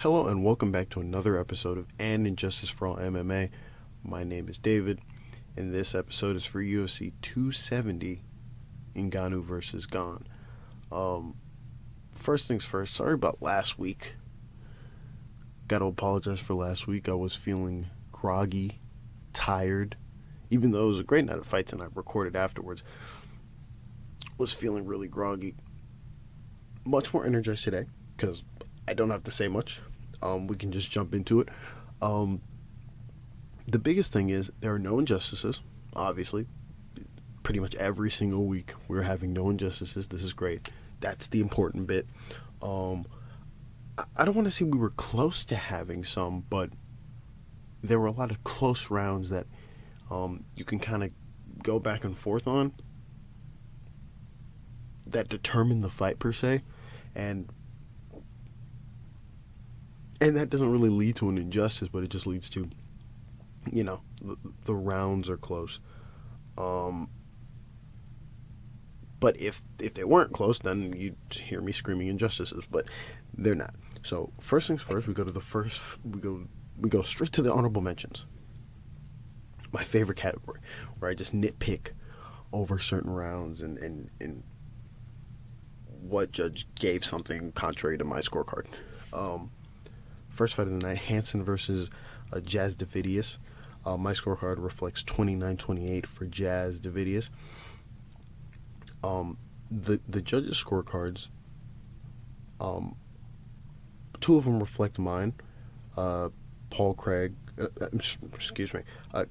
Hello and welcome back to another episode of Injustice For All MMA. My name is David, and this episode is for UFC 270, Ngannou V Gane. First things first, sorry about last week. Gotta apologize for last week. I was feeling groggy, tired, even though it was a great night of fights and I recorded afterwards. Was feeling really groggy. Much more energized today, because I don't have to say much. We can just jump into it. The biggest thing is there are no injustices, obviously. Pretty much every single week we're having no injustices. This is great. That's the important bit. I don't want to say we were close to having some, but there were a lot of close rounds that you can kind of go back and forth on that determine the fight per se, and that doesn't really lead to an injustice, but it just leads to, the rounds are close. But if they weren't close, then you'd hear me screaming injustices, but they're not. So first things first, we go straight to the honorable mentions. My favorite category, where I just nitpick over certain rounds and what judge gave something contrary to my scorecard. First fight of the night, Hansen versus Jasudavicius. My scorecard reflects 29-28 for Jasudavicius. The judges' scorecards, two of them reflect mine.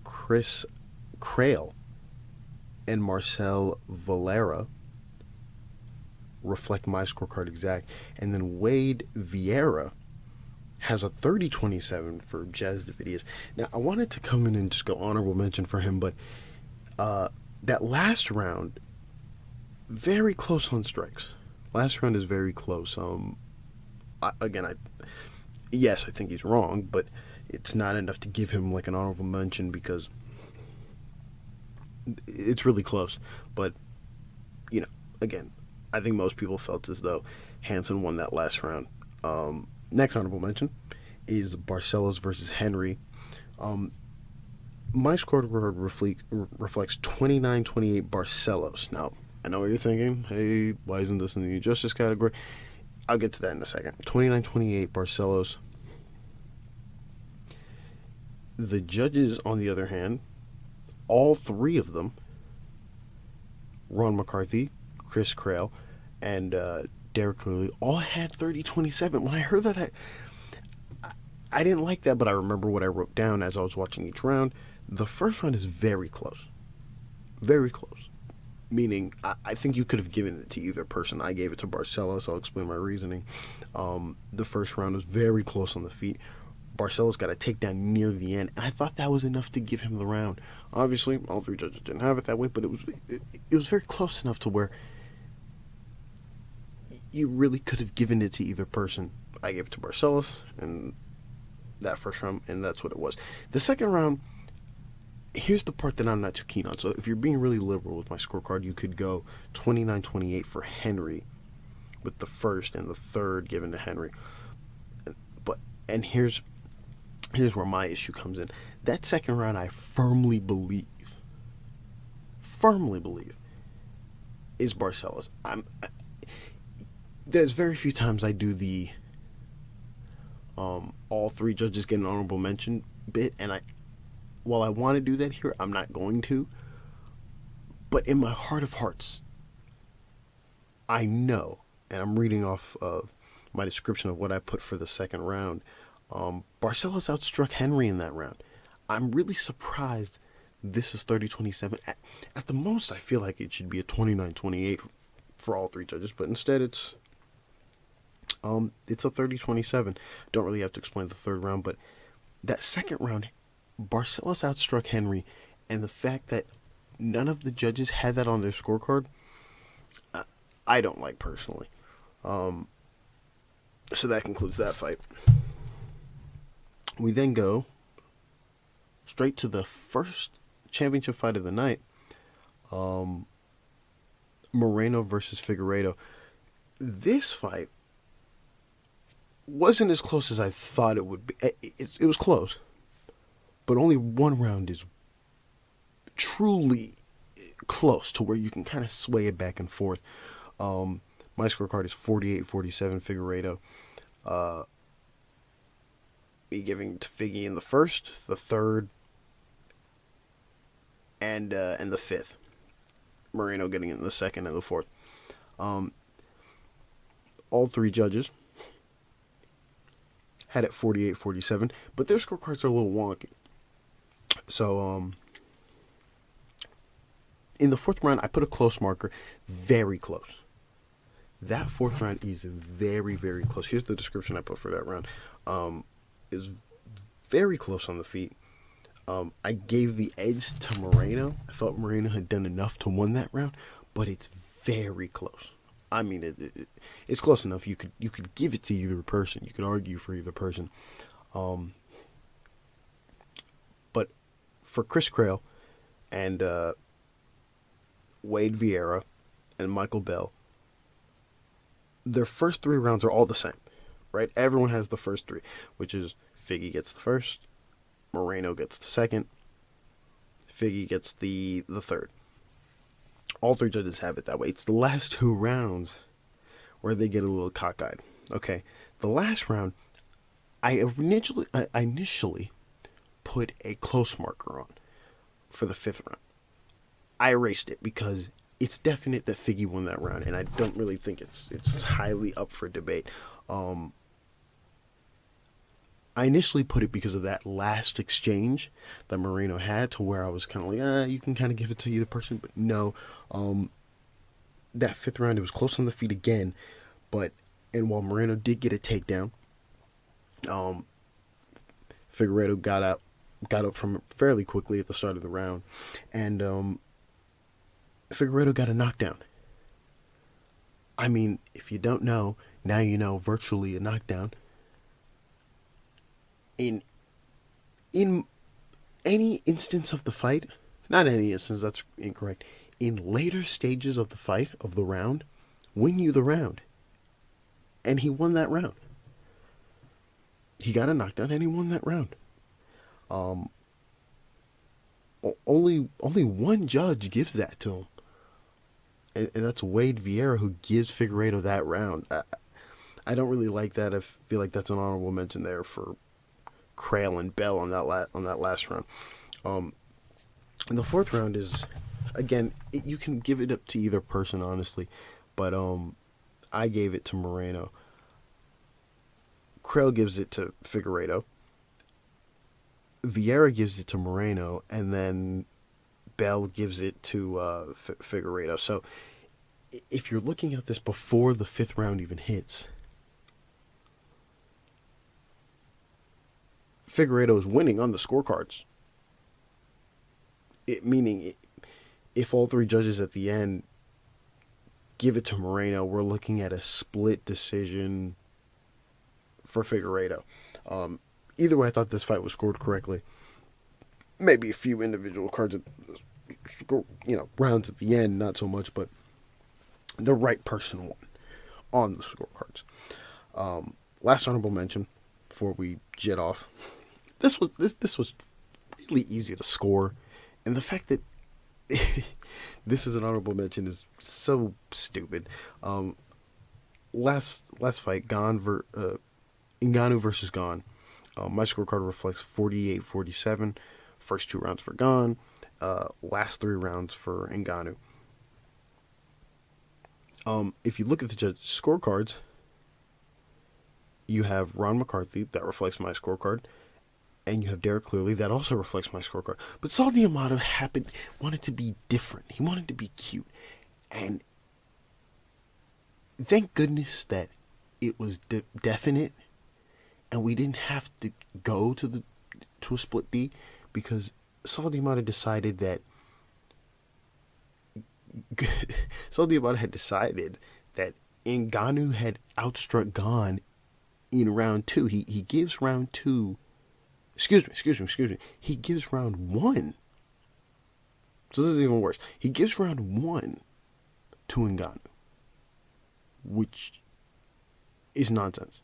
Chris Crail and Marcel Valera reflect my scorecard exact. And then Wade Vieira has a 30-27 for Jasudavicius. Now, I wanted to come in and just go honorable mention for him, but that last round, very close on strikes. Last round is very close. I think he's wrong, but it's not enough to give him like an honorable mention because it's really close. But, again, I think most people felt as though Hansen won that last round. Next honorable mention is Barcelos versus Henry. My scorecard reflects 29-28 Barcelos. Now, I know what you're thinking. Hey, why isn't this in the injustice category? I'll get to that in a second. 29-28 Barcelos. The judges, on the other hand, all three of them, Ron McCarthy, Chris Crail, and Derek Clearly, all had 30-27. When I heard that, I didn't like that, but I remember what I wrote down as I was watching each round. The first round is very close. Very close. Meaning, I think you could have given it to either person. I gave it to Barcelos. I'll explain my reasoning. The first round was very close on the feet. Barcelos got a takedown near the end, and I thought that was enough to give him the round. Obviously, all three judges didn't have it that way, but it was very close enough to where you really could have given it to either person. I gave it to Barcelos in that first round, and that's what it was. The second round, here's the part that I'm not too keen on. So if you're being really liberal with my scorecard, you could go 29-28 for Henry, with the first and the third given to Henry. And here's where my issue comes in. That second round, I firmly believe, is Barcelos. There's very few times I do the all three judges get an honorable mention bit, and while I want to do that here, I'm not going to. But in my heart of hearts, I know, and I'm reading off of my description of what I put for the second round, Barcelos outstruck Henry in that round. I'm really surprised this is 30-27. At the most, I feel like it should be a 29-28 for all three judges, but instead it's a 30-27. Don't really have to explain the third round, but that second round, Barcelos outstruck Henry, and the fact that none of the judges had that on their scorecard, I don't like personally. So that concludes that fight. We then go straight to the first championship fight of the night, Moreno versus Figueiredo. This fight, wasn't as close as I thought it would be. It was close, but only one round is truly close to where you can kind of sway it back and forth. My scorecard is 48-47 Figueredo. Me giving to Figgy in the first, the third, and the fifth. Moreno getting it in the second and the fourth. All three judges had it 48-47, but their scorecards are a little wonky. So, in the fourth round, I put a close marker, very close. That fourth round is very, very close. Here's the description I put for that round. Is very close on the feet. I gave the edge to Moreno. I felt Moreno had done enough to win that round, but it's very close. I mean, it's close enough. You could give it to either person. You could argue for either person. But for Chris Crail and Wade Vieira and Michael Bell, their first three rounds are all the same, right? Everyone has the first three, which is Figgy gets the first, Moreno gets the second, Figgy gets the third. All three judges have it that way. It's the last two rounds where they get a little cockeyed. Okay, the last round, I initially put a close marker on for the fifth round. I erased it because it's definite that Figgy won that round, and I don't really think it's highly up for debate. I initially put it because of that last exchange that Moreno had, to where I was kind of like, you can kind of give it to either person, but no. That fifth round, it was close on the feet again, and while Moreno did get a takedown, Figueredo got up from it fairly quickly at the start of the round, and Figueredo got a knockdown. I mean, if you don't know, now you know, virtually a knockdown. In any instance of the fight, not any instance, that's incorrect, in later stages of the fight, of the round, win you the round. And he won that round. He got a knockdown and he won that round. Only one judge gives that to him. And that's Wade Vieira, who gives Figueredo that round. I don't really like that. I feel like that's an honorable mention there for Crail and Bell on that last round. And the fourth round is, again, you can give it up to either person, honestly, but I gave it to Moreno. Crail gives it to Figueredo. Vieira gives it to Moreno, and then Bell gives it to Figueredo. So if you're looking at this before the fifth round even hits, Figueredo is winning on the scorecards. Meaning, if all three judges at the end give it to Moreno, we're looking at a split decision for Figueredo. Either way, I thought this fight was scored correctly. Maybe a few individual cards, rounds at the end, not so much, but the right person won on the scorecards. Last honorable mention before we jet off. This was really easy to score, and the fact that this is an honorable mention is so stupid. Last fight, Ngannou versus Gane. My scorecard reflects 48-47. First two rounds for Gane. Last three rounds for Ngannou. If you look at the judge scorecards, you have Ron McCarthy, that reflects my scorecard, and you have Derek Clearly, that also reflects my scorecard. But Saul D'Amato wanted to be different. He wanted to be cute. And thank goodness that it was definite, and we didn't have to go to a split B, because Saul D'Amato decided that Ngannou had outstruck Gane in round two. He gives round two. Excuse me. He gives round one. So this is even worse. He gives round one to Ngannou, which is nonsense.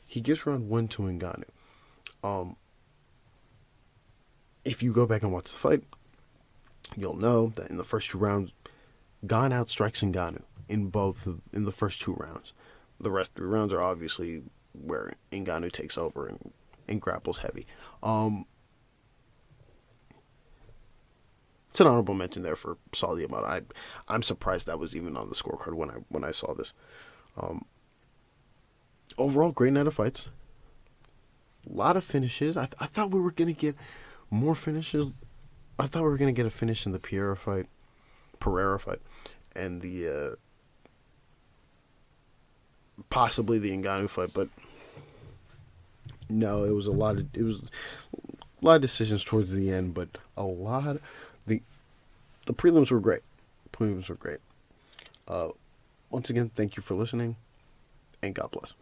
He gives round 1 to Ngannou. If you go back and watch the fight, you'll know that in the first 2 rounds, Gane outstrikes Ngannou in the first 2 rounds. The rest 3 rounds are obviously where Ngannou takes over and grapples heavy. It's an honorable mention there for Saudi Amad. I'm surprised that was even on the scorecard when I saw this. Overall, great night of fights. A lot of finishes. I thought we were gonna get more finishes. I thought we were gonna get a finish in the Pereira fight, and the possibly the Ngannou fight, but no, it was a lot of decisions towards the end, but the prelims were great. Once again, thank you for listening, and God bless.